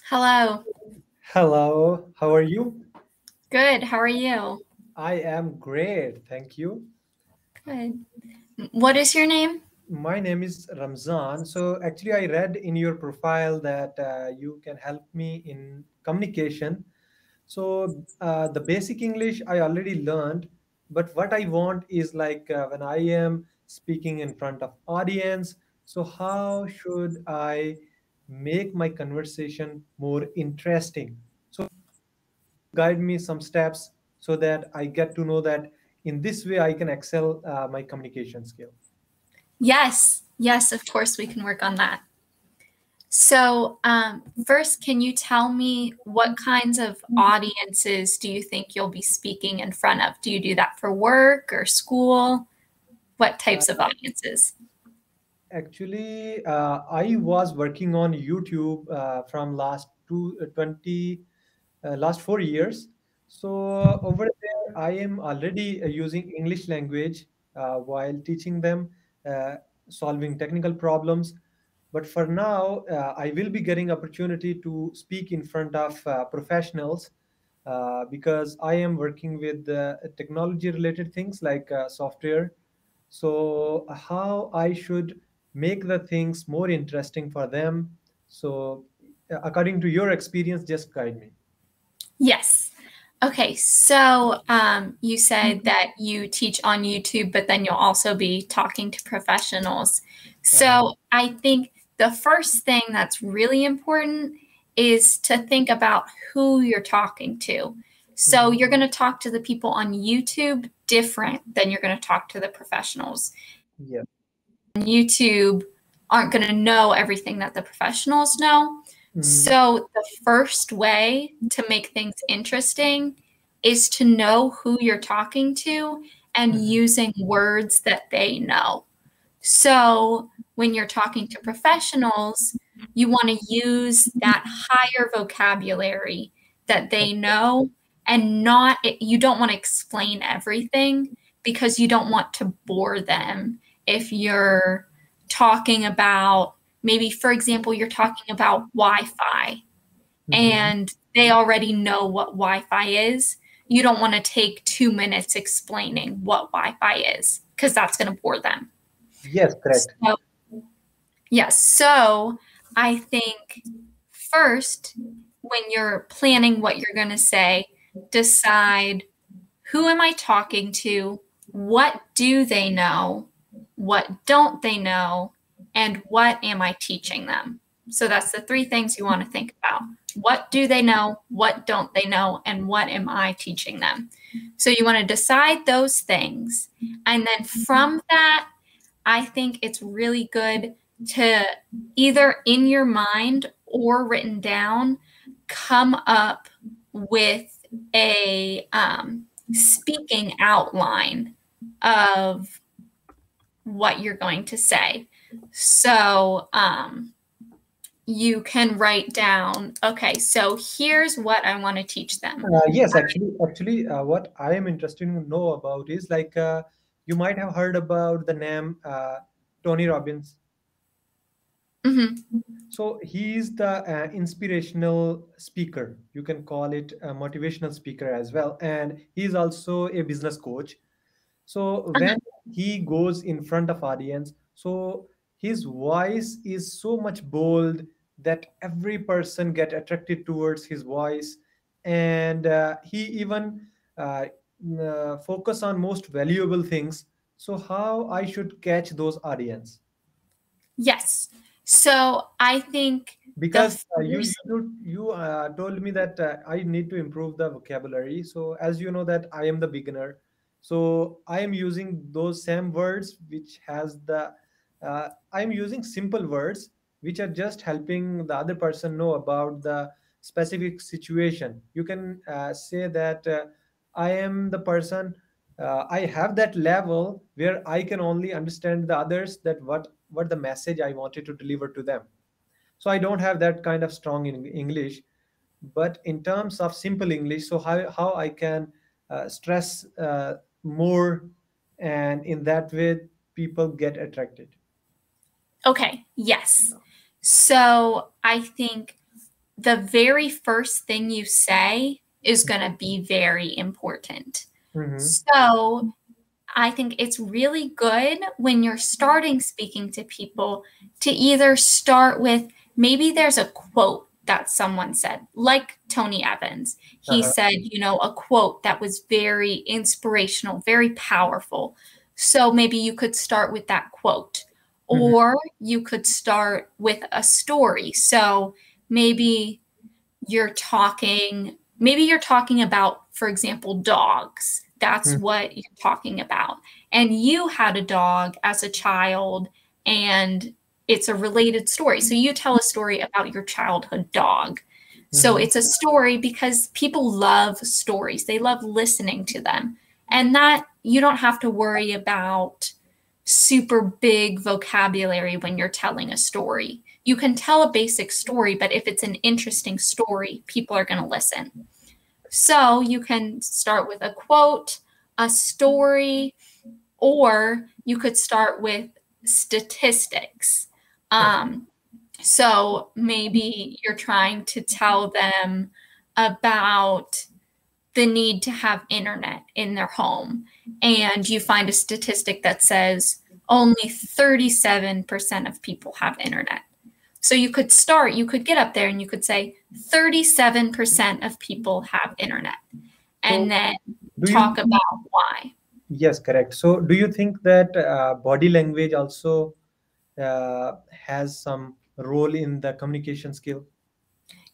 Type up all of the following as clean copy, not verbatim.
Hello. Hello, how are you? Good. How are you? I am great, thank you. Good. What is your name? My name is Ramzan. So, actually, I read in your profile that you can help me in communication. So, the basic English I already learned, but what I want is like when I am speaking in front of audience, so how should I make my conversation more interesting? So, guide me some steps so that I get to know that in this way I can excel my communication skill. Yes. Yes, of course we can work on that. So, first, can you tell me what kinds of audiences do you think you'll be speaking in front of? Do you do that for work or school? What types of Uh, audiences? Actually, I was working on YouTube from last 4 years. So over there, I am already using English language while teaching them, uh, solving technical problems. But for now, I will be getting opportunity to speak in front of professionals because I am working with technology related things like software. So how I should make the things more interesting for them. So according to your experience, just guide me. Yes. Okay, so you said that you teach on YouTube, but then you'll also be talking to professionals. Uh, So I think the first thing that's really important is to think about who you're talking to. So mhm. you're going to talk to the people on YouTube different than you're going to talk to the professionals. Yeah. YouTube aren't going to know everything that the professionals know. Mhm. So, the first way to make things interesting is to know who you're talking to and Mhm. using words that they know. So, when you're talking to professionals, you want to use that higher vocabulary that they know and not, you don't want to explain everything because you don't want to bore them if you're talking about, maybe, for example, you're talking about Wi Fi Mhm. and they already know what Wi Fi is. You don't want to take 2 minutes explaining what Wi Fi is because that's going to bore them. Yes, correct. So, yes. So I think first, when you're planning what you're going to say, decide who am I talking to? What do they know? What don't they know? And what am I teaching them? So that's the three things you want to think about. What do they know? What don't they know? And what am I teaching them? So you want to decide those things. And then from that, I think it's really good to either in your mind or written down come up with a speaking outline of what you're going to say. So you can write down, okay, so here's what I want to teach them. Yes, actually, what I am interested to know about is like you might have heard about the name Tony Robbins. Mhm. So he is the inspirational speaker. You can call it a motivational speaker as well, and he is also a business coach. So Uh-huh. when he goes in front of audience, so his voice is so much bold that every person get attracted towards his voice, and he even focus on most valuable things. So how I should catch those audience? Yes. So I think the Because first, you told me that I need to improve the vocabulary. So as you know that I am the beginner, so I am using those same words which has the I am using simple words which are just helping the other person know about the specific situation. You can say that I am the person, I have that level where I can only understand the others, that what the message I wanted to deliver to them. So I don't have that kind of strong in English, but in terms of simple English, so how I can stress more, and in that way people get attracted. okay, yes. So I think the very first thing you say is going to be very important. So I think it's really good when you're starting speaking to people to either start with, maybe there's a quote that someone said, like Tony Evans. He said, you know, a quote that was very inspirational, very powerful. So maybe you could start with that quote, or you could start with a story. So maybe you're talking about, for example, dogs. That's what you're talking about. And you had a dog as a child, and it's a related story. So you tell a story about your childhood dog. So it's a story because people love stories. They love listening to them. And that you don't have to worry about super big vocabulary when you're telling a story. You can tell a basic story, but if it's an interesting story, people are going to listen. So you can start with a quote, a story, or you could start with statistics. So maybe you're trying to tell them about the need to have internet in their home, and you find a statistic that says only 37% of people have internet. So you could get up there and you could say 37% of people have internet, and then talk about why. Yes, correct. So do you think that body language also has some role in the communication skill?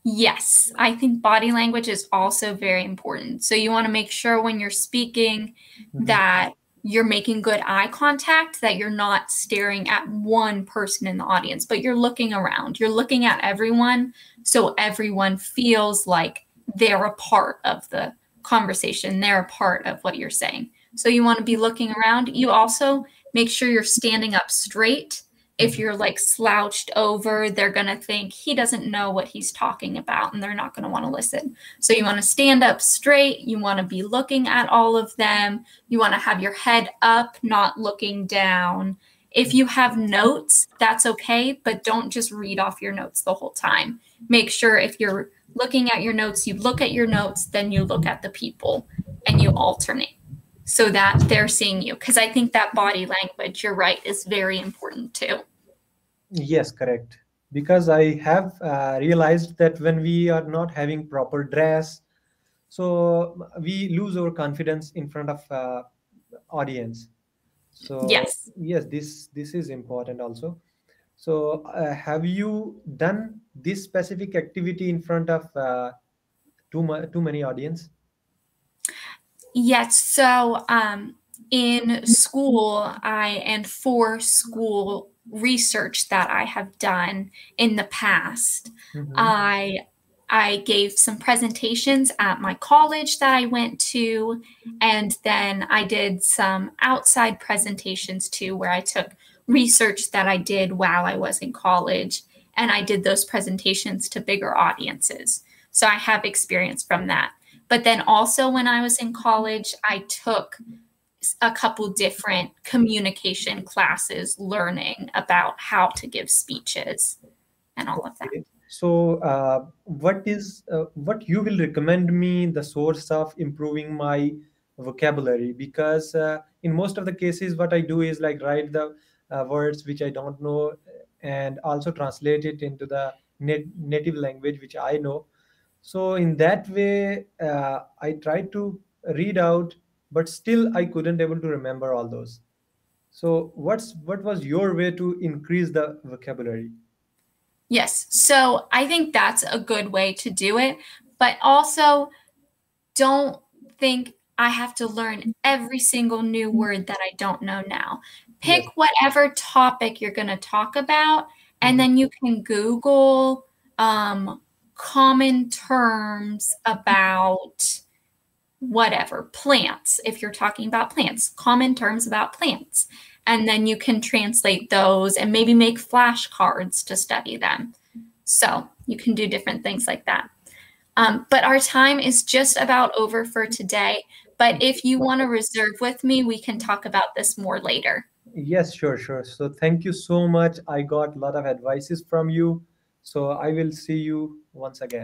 Yes, I think body language is also very important. So you want to make sure when you're speaking that you're making good eye contact, that you're not staring at one person in the audience, but you're looking around. You're looking at everyone, so everyone feels like they're a part of the conversation. They're a part of what you're saying. So you want to be looking around. You also make sure you're standing up straight. If you're like slouched over, they're going to think he doesn't know what he's talking about, and they're not going to want to listen. So you want to stand up straight. You want to be looking at all of them. You want to have your head up, not looking down. If you have notes, that's okay, but don't just read off your notes the whole time. Make sure if you're looking at your notes, you look at your notes, then you look at the people, and you alternate so that they're seeing you. Because I think that body language, you're right, is very important too. Yes, correct. Because I have realized that when we are not having proper dress, so we lose our confidence in front of audience. So Yes. this is important also. So have you done this specific activity in front of too many audience? Yes. So in school, and for school research that I have done in the past, I gave some presentations at my college that I went to, and then I did some outside presentations too, where I took research that I did while I was in college, and I did those presentations to bigger audiences. So I have experience from that. But then also when I was in college, I took a couple different communication classes learning about how to give speeches and all of that. So what you will recommend me the source of improving my vocabulary? Because in most of the cases, what I do is like write the words which I don't know, and also translate it into the native language which I know. So in that way, I tried to read out, but still I couldn't able to remember all those. So what was your way to increase the vocabulary? Yes. So I think that's a good way to do it. But also, don't think I have to learn every single new word that I don't know now. Pick whatever topic you're going to talk about, and then you can Google common terms about whatever, plants. If you're talking about plants, common terms about plants. And then you can translate those and maybe make flashcards to study them. So you can do different things like that. But our time is just about over for today. But if you want to reserve with me, we can talk about this more later. Yes, sure. So thank you so much. I got a lot of advices from you. So I will see you once again.